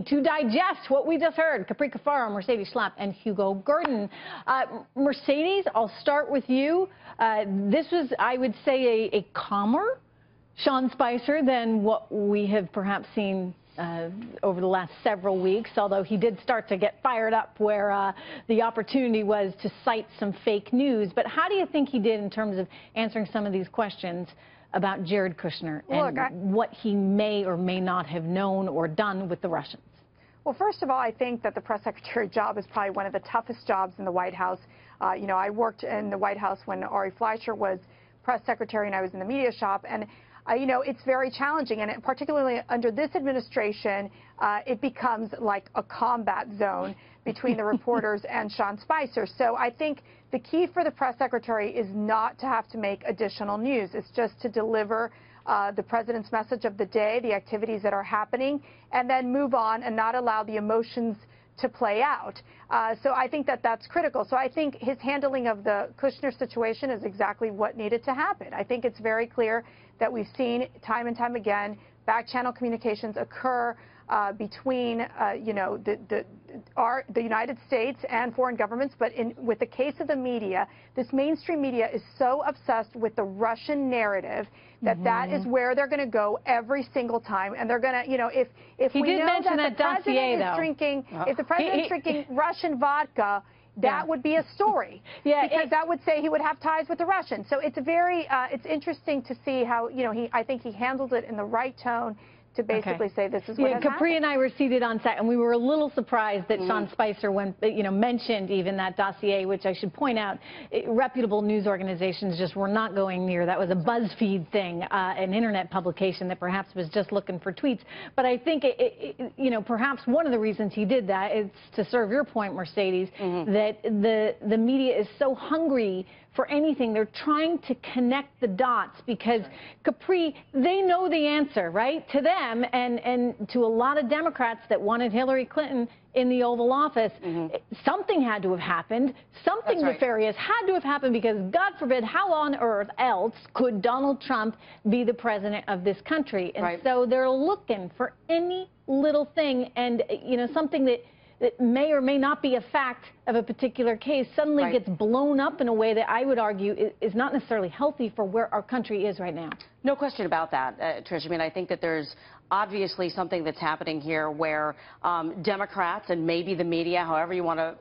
To digest what we just heard, Capri, Cafaro, Mercedes, Schlapp, and Hugo, Gurdon. Mercedes, I'll start with you. This was, I would say, a calmer Sean Spicer than what we have perhaps seen over the last several weeks, although he did start to get fired up where the opportunity was to cite some fake news. But how do you think he did in terms of answering some of these questions about Jared Kushner and what he may or may not have known or done with the Russians? Well, first of all, I think that the press secretary job is probably one of the toughest jobs in the White House. You know, I worked in the White House when Ari Fleischer was press secretary and I was in the media shop. And you know, it's very challenging, and particularly under this administration, it becomes like a combat zone between the reporters and Sean Spicer. So I think the key for the press secretary is not to have to make additional news. It's just to deliver the president's message of the day, the activities that are happening, and then move on and not allow the emotions to play out. So I think that that's critical. So I think his handling of the Kushner situation is exactly what needed to happen. I think it's very clear that we've seen time and time again back-channel communications occur between, you know, the United States and foreign governments. But with the case of the media, this mainstream media is so obsessed with the Russian narrative that that is where they're going to go every single time. And they're going to, you know, if we know that the president is drinking, if the president is drinking Russian vodka, that would be a story, because that would say he would have ties with the Russians. So it's very, it's interesting to see how, you know, I think he handled it in the right tone to basically say this is what has Capri happened. and I were seated on set, and we were a little surprised that Sean Spicer, mentioned even that dossier, which I should point out, reputable news organizations just were not going near. That was a BuzzFeed thing, an internet publication that perhaps was just looking for tweets. But I think, perhaps one of the reasons he did that is to serve your point, Mercedes, that the media is so hungry for anything. They're trying to connect the dots because Capri, they know the answer, right? To them and to a lot of Democrats that wanted Hillary Clinton in the Oval Office, something had to have happened. Something nefarious had to have happened because, God forbid, how on earth else could Donald Trump be the president of this country? And so they're looking for any little thing, and, something that may or may not be a fact of a particular case suddenly gets blown up in a way that I would argue is not necessarily healthy for where our country is right now. No question about that, Trish. I mean, I think that there's obviously something that's happening here where Democrats and maybe the media, however you want to,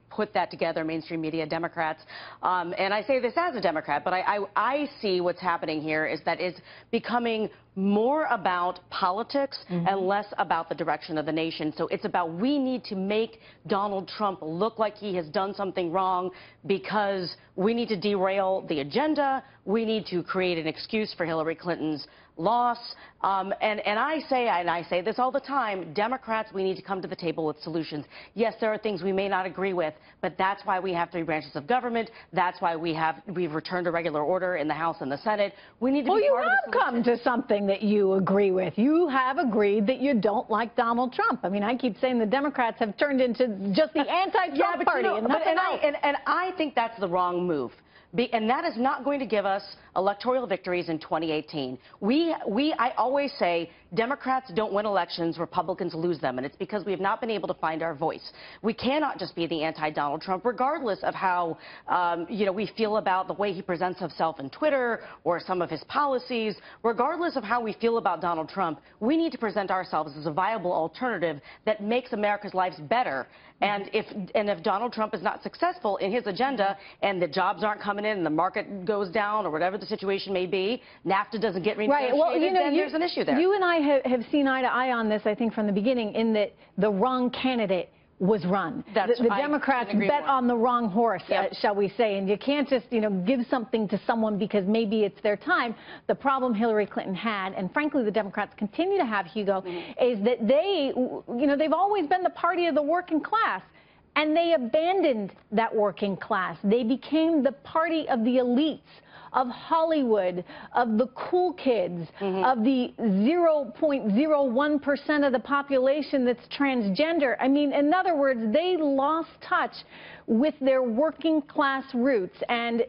put that together, mainstream media, Democrats, and I say this as a Democrat, but I see what's happening here is that it's becoming more about politics and less about the direction of the nation. So it's about, we need to make Donald Trump look like he has done something wrong because we need to derail the agenda. We need to create an excuse for Hillary Clinton's loss. And I say this all the time, Democrats, we need to come to the table with solutions. Yes, there are things we may not agree with, but that's why we have 3 branches of government. That's why we've returned a regular order in the House and the Senate. We need to be part of the solution. Well, you have come to something that you agree with. You have agreed that you don't like Donald Trump. I mean, I keep saying the Democrats have turned into just the anti-Trump party and nothing else. And I think that's the wrong move. And that is not going to give us electoral victories in 2018. I always say Democrats don't win elections, Republicans lose them, and it's because we have not been able to find our voice. We cannot just be the anti-Donald Trump, regardless of how, we feel about the way he presents himself on Twitter or some of his policies. Regardless of how we feel about Donald Trump, we need to present ourselves as a viable alternative that makes America's lives better. And if Donald Trump is not successful in his agenda and the jobs aren't coming in and the market goes down or whatever the situation may be, NAFTA doesn't get renegotiated, then there's an issue there. You and I have seen eye to eye on this, I think, from the beginning, in that the wrong candidate was run. The Democrats bet on the wrong horse, shall we say, and you can't just, give something to someone because maybe it's their time. The problem Hillary Clinton had, and frankly the Democrats continue to have, Hugo, is that they've always been the party of the working class. And they abandoned that working class. They became the party of the elites, of Hollywood, of the cool kids, of the 0.01% of the population that's transgender. I mean, in other words, they lost touch with their working class roots. And,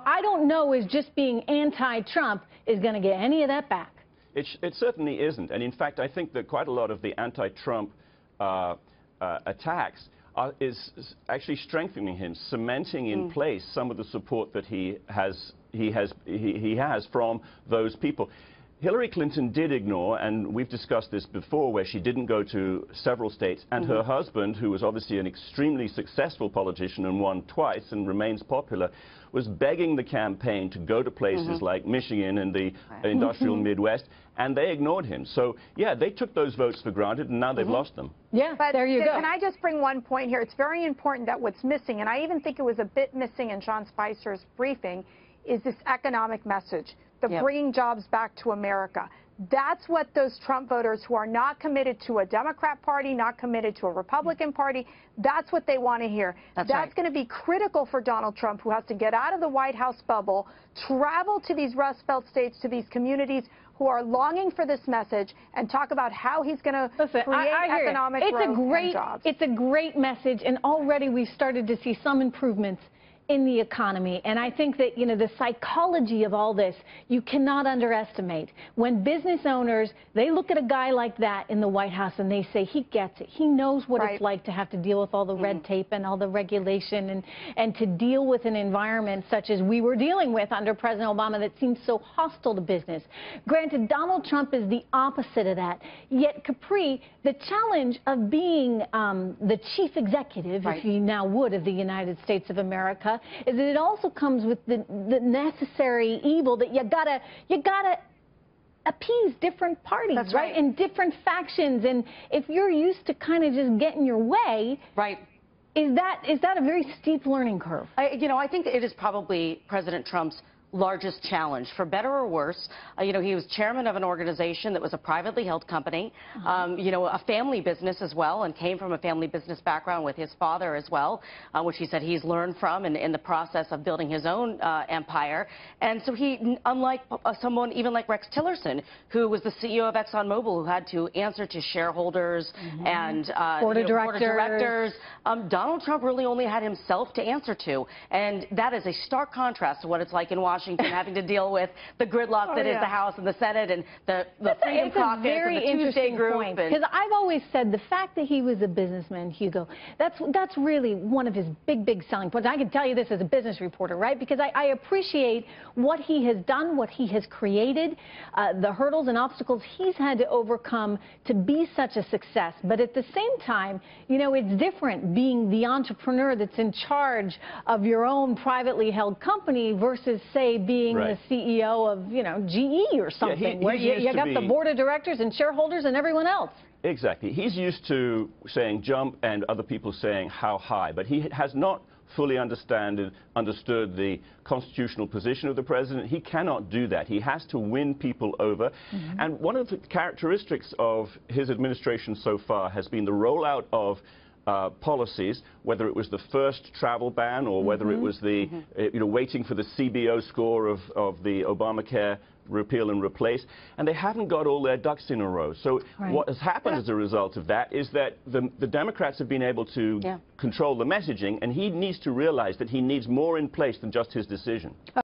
I don't know if just being anti-Trump is going to get any of that back. It certainly isn't. And in fact, I think that quite a lot of the anti-Trump attacks is actually strengthening him, cementing in place some of the support that he has from those people. Hillary Clinton did ignore, and we've discussed this before, where she didn't go to several states, and her husband, who was obviously an extremely successful politician and won twice and remains popular, was begging the campaign to go to places like Michigan and the industrial Midwest, and they ignored him. So, yeah, they took those votes for granted, and now they've lost them. Yeah, but there you go. Can I just bring one point here? It's very important that what's missing, and I even think it was a bit missing in Sean Spicer's briefing, is this economic message. The bringing jobs back to America. That's what those Trump voters who are not committed to a Democrat Party, not committed to a Republican Party, that's what they want to hear. That's going to be critical for Donald Trump, who has to get out of the White House bubble, travel to these Rust Belt states, to these communities who are longing for this message, and talk about how he's going to create economic growth and jobs. It's a great message, and already we've started to see some improvements in the economy. And I think that, you know, the psychology of all this, you cannot underestimate. When business owners, they look at a guy like that in the White House and they say, he gets it. He knows what it's like to have to deal with all the red tape and all the regulation and to deal with an environment such as we were dealing with under President Obama that seems so hostile to business. Granted, Donald Trump is the opposite of that. Yet, Capri, the challenge of being the chief executive, if you now would, of the United States of America, is that it also comes with the necessary evil that you gotta appease different parties, right? And different factions. And if you're used to kind of just getting your way, is that a very steep learning curve? You know, I think that it is probably President Trump's largest challenge, for better or worse. You know, he was chairman of an organization that was a privately held company, you know, a family business as well, and came from a family business background with his father as well, which he said he's learned from in the process of building his own empire. And so he, unlike someone even like Rex Tillerson, who was the CEO of ExxonMobil, who had to answer to shareholders and board of directors, Donald Trump really only had himself to answer to. And that is a stark contrast to what it's like in Washington, having to deal with the gridlock that is the House and the Senate and the Freedom Caucus and the Tuesday Group. Because I've always said the fact that he was a businessman, Hugo, that's really one of his big selling points. I can tell you this as a business reporter, right? Because I appreciate what he has done, what he has created, the hurdles and obstacles he's had to overcome to be such a success. But at the same time, you know, it's different being the entrepreneur that's in charge of your own privately held company versus, say, being the CEO of, you know, GE or something, where you got the board of directors and shareholders and everyone else. Exactly. He's used to saying jump and other people saying how high, but he has not fully understood the constitutional position of the president. He cannot do that. He has to win people over. And one of the characteristics of his administration so far has been the rollout of policies, whether it was the first travel ban or whether it was the, you know, waiting for the CBO score of the Obamacare repeal and replace, and they haven't got all their ducks in a row. So what has happened as a result of that is that the Democrats have been able to control the messaging, and he needs to realize that he needs more in place than just his decision.